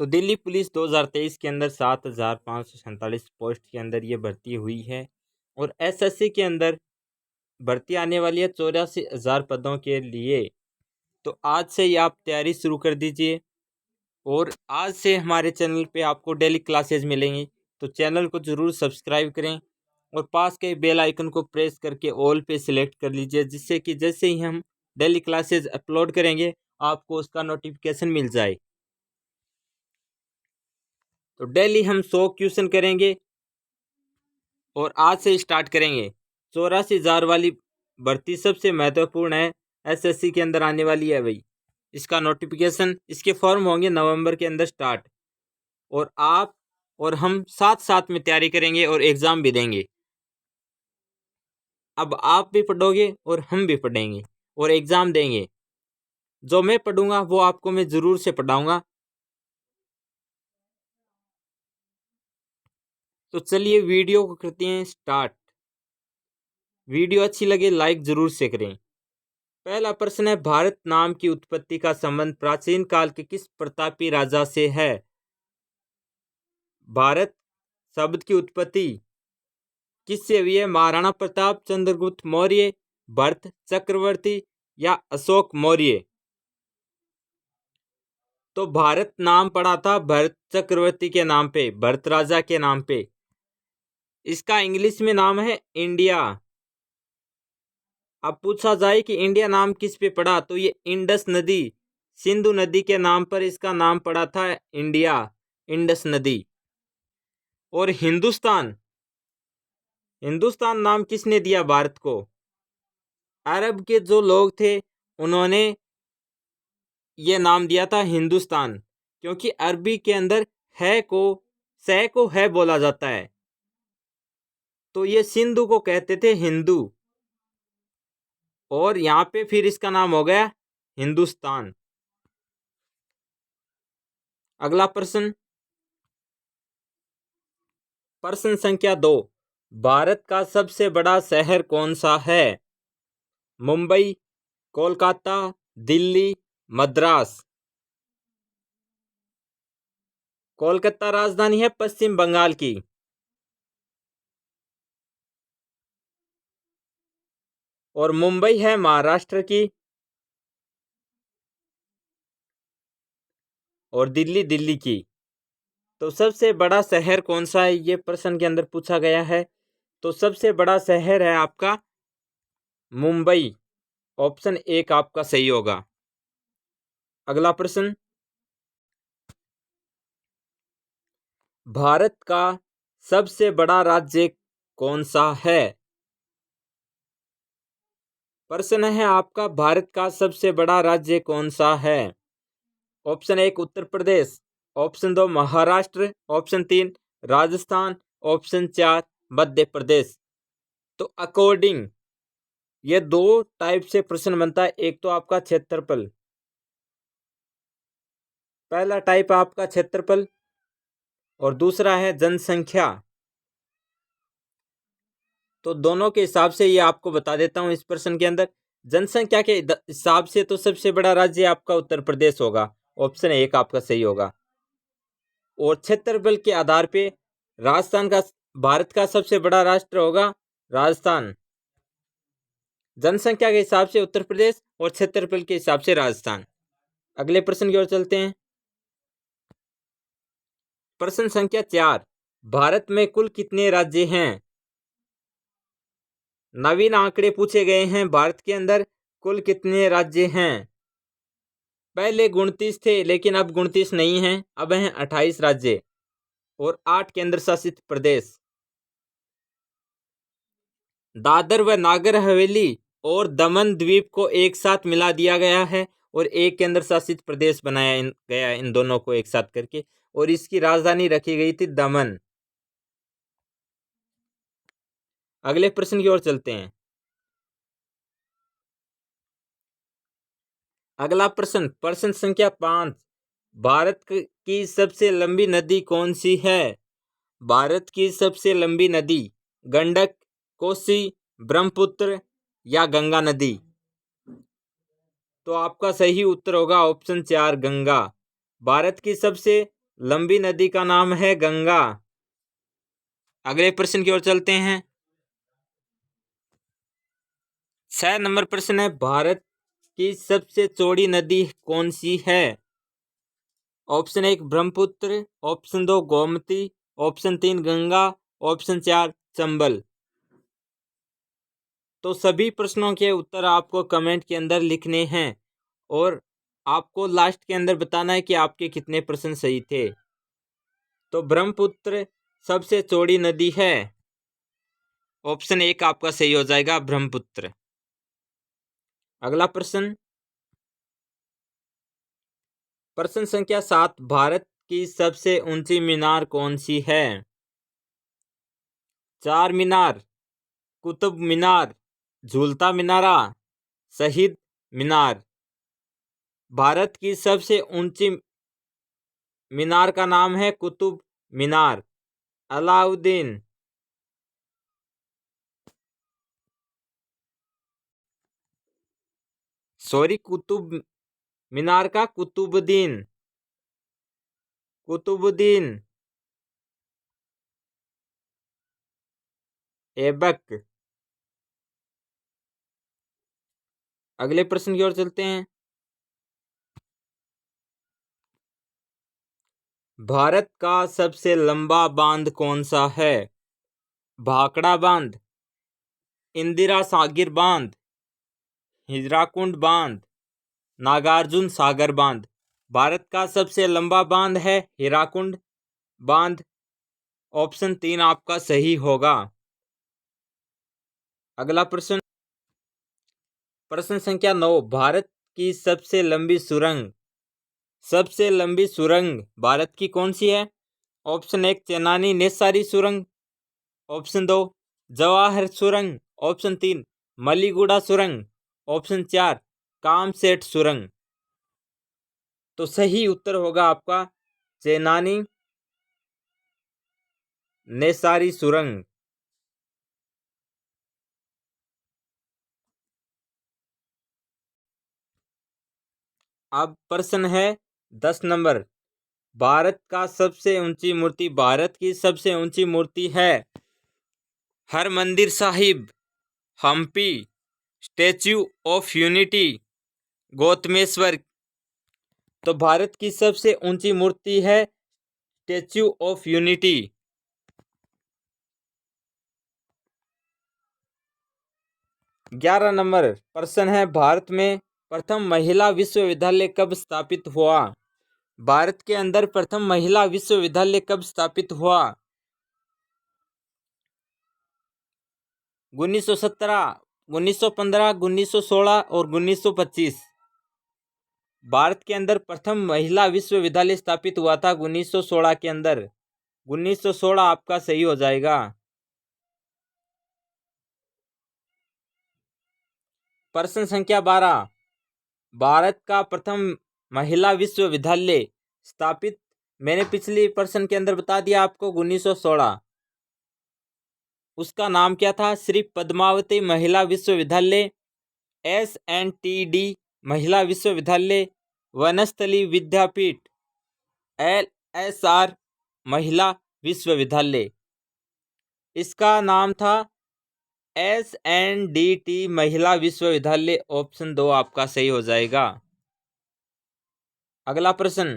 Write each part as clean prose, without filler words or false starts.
तो दिल्ली पुलिस 2023 के अंदर 7,547 पोस्ट के अंदर ये भर्ती हुई है और एसएससी के अंदर भर्ती आने वाली है 84,000 पदों के लिए। तो आज से ही आप तैयारी शुरू कर दीजिए और आज से हमारे चैनल पे आपको डेली क्लासेज मिलेंगी। तो चैनल को ज़रूर सब्सक्राइब करें और पास के बेल आइकन को प्रेस करके ऑल पे सिलेक्ट कर लीजिए, जिससे कि जैसे ही हम डेली क्लासेज अपलोड करेंगे आपको उसका नोटिफिकेशन मिल जाए। तो डेली हम 100 क्वेश्चन करेंगे और आज से स्टार्ट करेंगे। 84,000 वाली भर्ती सबसे महत्वपूर्ण है, एसएससी के अंदर आने वाली है भाई। इसका नोटिफिकेशन, इसके फॉर्म होंगे नवंबर के अंदर स्टार्ट और आप और हम साथ साथ में तैयारी करेंगे और एग्ज़ाम भी देंगे। अब आप भी पढ़ोगे और हम भी पढ़ेंगे और एग्ज़ाम देंगे। जो मैं पढ़ूंगा वो आपको मैं ज़रूर से पढ़ाऊंगा। तो चलिए वीडियो को करते हैं स्टार्ट। वीडियो अच्छी लगे लाइक ज़रूर से करें। पहला प्रश्न है, भारत नाम की उत्पत्ति का संबंध प्राचीन काल के किस प्रतापी राजा से है? भारत शब्द की उत्पत्ति किससे हुई है? महाराणा प्रताप, चंद्रगुप्त मौर्य, भरत चक्रवर्ती या अशोक मौर्य? तो भारत नाम पड़ा था भरत चक्रवर्ती के नाम पे, भरत राजा के नाम पे। इसका इंग्लिश में नाम है इंडिया। अब पूछा जाए कि इंडिया नाम किस पे पड़ा, तो ये इंडस नदी, सिंधु नदी के नाम पर इसका नाम पड़ा था इंडिया, इंडस नदी। और हिंदुस्तान, हिंदुस्तान नाम किसने दिया भारत को? अरब के जो लोग थे उन्होंने ये नाम दिया था हिंदुस्तान, क्योंकि अरबी के अंदर है को सह को है बोला जाता है। तो ये सिंधु को कहते थे हिंदू और यहाँ पे फिर इसका नाम हो गया हिंदुस्तान। अगला प्रश्न, प्रश्न संख्या 2, भारत का सबसे बड़ा शहर कौन सा है? मुंबई, कोलकाता, दिल्ली, मद्रास? कोलकाता राजधानी है पश्चिम बंगाल की। और मुंबई है महाराष्ट्र की। और दिल्ली दिल्ली की। तो सबसे बड़ा शहर कौन सा है, ये प्रश्न के अंदर पूछा गया है। तो सबसे बड़ा शहर है आपका मुंबई। ऑप्शन 1 आपका सही होगा। अगला प्रश्न, भारत का सबसे बड़ा राज्य कौन सा है? प्रश्न है आपका, भारत का सबसे बड़ा राज्य कौन सा है? Option 1 Uttar Pradesh, option 2 Maharashtra, option 3 Rajasthan, option 4 Madhya Pradesh. तो अकॉर्डिंग ये दो टाइप से प्रश्न बनता है। एक तो आपका क्षेत्रफल, पहला टाइप आपका क्षेत्रफल, और दूसरा है जनसंख्या। तो दोनों के हिसाब से ये आपको बता देता हूं इस प्रश्न के अंदर। जनसंख्या के हिसाब से तो सबसे बड़ा राज्य आपका उत्तर प्रदेश होगा, ऑप्शन 1 आपका सही होगा। और क्षेत्रफल के आधार पे राजस्थान का, भारत का सबसे बड़ा राष्ट्र होगा राजस्थान। जनसंख्या के हिसाब से उत्तर प्रदेश और क्षेत्रफल के हिसाब से राजस्थान। अगले प्रश्न की ओर चलते हैं। प्रश्न संख्या 4, भारत में कुल कितने राज्य हैं? नवीन आंकड़े पूछे गए हैं, भारत के अंदर कुल कितने राज्य हैं? पहले 29 थे लेकिन अब 29 नहीं हैं, अब हैं 28 राज्य और 8 केंद्र शासित प्रदेश। दादर व नागर हवेली और दमन द्वीप को एक साथ मिला दिया गया है और एक केंद्र शासित प्रदेश बनाया गया इन दोनों को एक साथ करके, और इसकी राजधानी रखी गई थी दमन। अगले प्रश्न की ओर चलते हैं। अगला प्रश्न, प्रश्न संख्या 5, भारत की सबसे लंबी नदी कौन सी है? भारत की सबसे लंबी नदी गंडक, कोसी, ब्रह्मपुत्र या गंगा नदी? तो आपका सही उत्तर होगा ऑप्शन 4 गंगा। भारत की सबसे लंबी नदी का नाम है गंगा। अगले प्रश्न की ओर चलते हैं। 6 नंबर प्रश्न है, भारत की सबसे चौड़ी नदी कौन सी है? Option 1 Brahmaputra, option 2 Gomti, option 3 Ganga, option 4 Chambal. तो सभी प्रश्नों के उत्तर आपको कमेंट के अंदर लिखने हैं और आपको लास्ट के अंदर बताना है कि आपके कितने प्रश्न सही थे। तो ब्रह्मपुत्र सबसे चौड़ी नदी है। ऑप्शन 1 आपका सही हो जाएगा, ब्रह्मपुत्र। अगला प्रश्न, प्रश्न संख्या 7, भारत की सबसे ऊंची मीनार कौन सी है? चार मीनार, कुतुब मीनार, झूलता मिनारा, शहीद मीनार। भारत की सबसे ऊंची मीनार का नाम है कुतुब मीनार, अलाउद्दीन। सॉरी, कुतुब मीनार का कुतुबुद्दीन, कुतुबुद्दीन ऐबक। अगले प्रश्न की ओर चलते हैं। भारत का सबसे लंबा बांध कौन सा है? भाखड़ा बांध, इंदिरा सागर बांध, हीराकुंड बांध, नागार्जुन सागर बांध। भारत का सबसे लंबा बांध है हीराकुंड बांध। ऑप्शन 3 आपका सही होगा। अगला प्रश्न, प्रश्न संख्या 9, भारत की सबसे लंबी सुरंग, सबसे लंबी सुरंग भारत की कौन सी है? ऑप्शन 1 चेनानी नेसारी सुरंग, ऑप्शन 2 जवाहर सुरंग, ऑप्शन 3 मलीगुड़ा सुरंग, ऑप्शन 4 कामसेट सुरंग। तो सही उत्तर होगा आपका चेनानी नेसारी सुरंग। अब प्रश्न है 10 नंबर, भारत का सबसे ऊंची मूर्ति, भारत की सबसे ऊंची मूर्ति है Harmandir Sahib, Hampi, statue of unity, Gautameshwar. तो भारत की सबसे ऊंची मूर्ति है स्टैच्यू ऑफ यूनिटी। 11 नंबर प्रश्न है, भारत में प्रथम महिला विश्वविद्यालय कब स्थापित हुआ? भारत के अंदर प्रथम महिला विश्वविद्यालय कब स्थापित हुआ? 1917, 1915, 1916 और 1925। भारत के अंदर प्रथम महिला विश्वविद्यालय स्थापित हुआ था 1916 के अंदर। 1916 आपका सही हो जाएगा। प्रश्न संख्या 12, भारत का प्रथम महिला विश्वविद्यालय स्थापित, मैंने पिछली प्रश्न के अंदर बता दिया आपको 1916। उसका नाम क्या था? श्री पद्मावती महिला विश्वविद्यालय, SNTD महिला विश्वविद्यालय, वनस्थली विद्यापीठ, LSR महिला विश्वविद्यालय। इसका नाम था SNDT महिला विश्वविद्यालय। ऑप्शन 2 आपका सही हो जाएगा। अगला प्रश्न,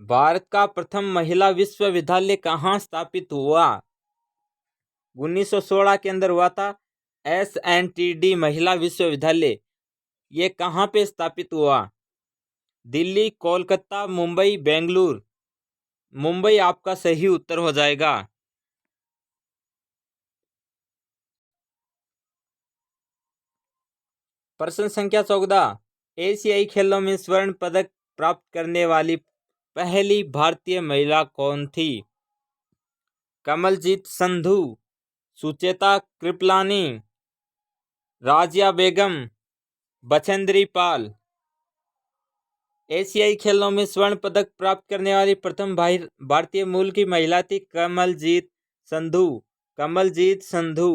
भारत का प्रथम महिला विश्वविद्यालय कहाँ स्थापित हुआ? 1916 के अंदर हुआ था SNTD महिला विश्वविद्यालय। ये कहाँ पे स्थापित हुआ? दिल्ली, कोलकाता, मुंबई, बेंगलुरु। मुंबई आपका सही उत्तर हो जाएगा। प्रश्न संख्या 14, एशियाई खेलों में स्वर्ण पदक प्राप्त करने वाली पहली भारतीय महिला कौन थी? कमलजीत संधू, सुचेता कृपलानी, राजिया बेगम, बछेंद्री पाल। एशियाई खेलों में स्वर्ण पदक प्राप्त करने वाली प्रथम भारतीय मूल की महिला थी कमलजीत संधू, कमलजीत संधू।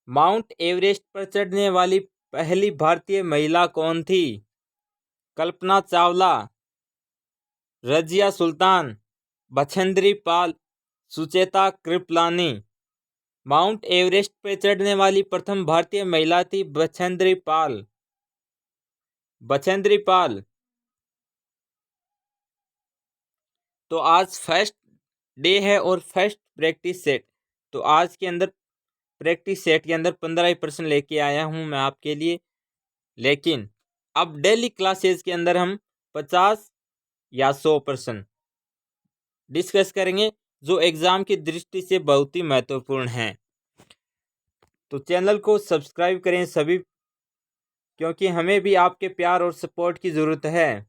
माउंट एवरेस्ट पर चढ़ने वाली पहली भारतीय महिला कौन थी? कल्पना चावला, रजिया सुल्तान, बछेंद्री पाल, सुचेता कृपलानी। माउंट एवरेस्ट पर चढ़ने वाली प्रथम भारतीय महिला थी बछेंद्री पाल। बछेंद्री पाल। तो आज फर्स्ट डे है और फर्स्ट प्रैक्टिस सेट। तो आज के अंदर प्रैक्टिस सेट के अंदर 15 ही प्रश्न लेके आया हूं मैं आपके लिए, लेकिन अब डेली क्लासेस के अंदर हम 50 या 100 प्रश्न डिस्कस करेंगे जो एग्जाम की दृष्टि से बहुत ही महत्वपूर्ण हैं। तो चैनल को सब्सक्राइब करें सभी, क्योंकि हमें भी आपके प्यार और सपोर्ट की ज़रूरत है।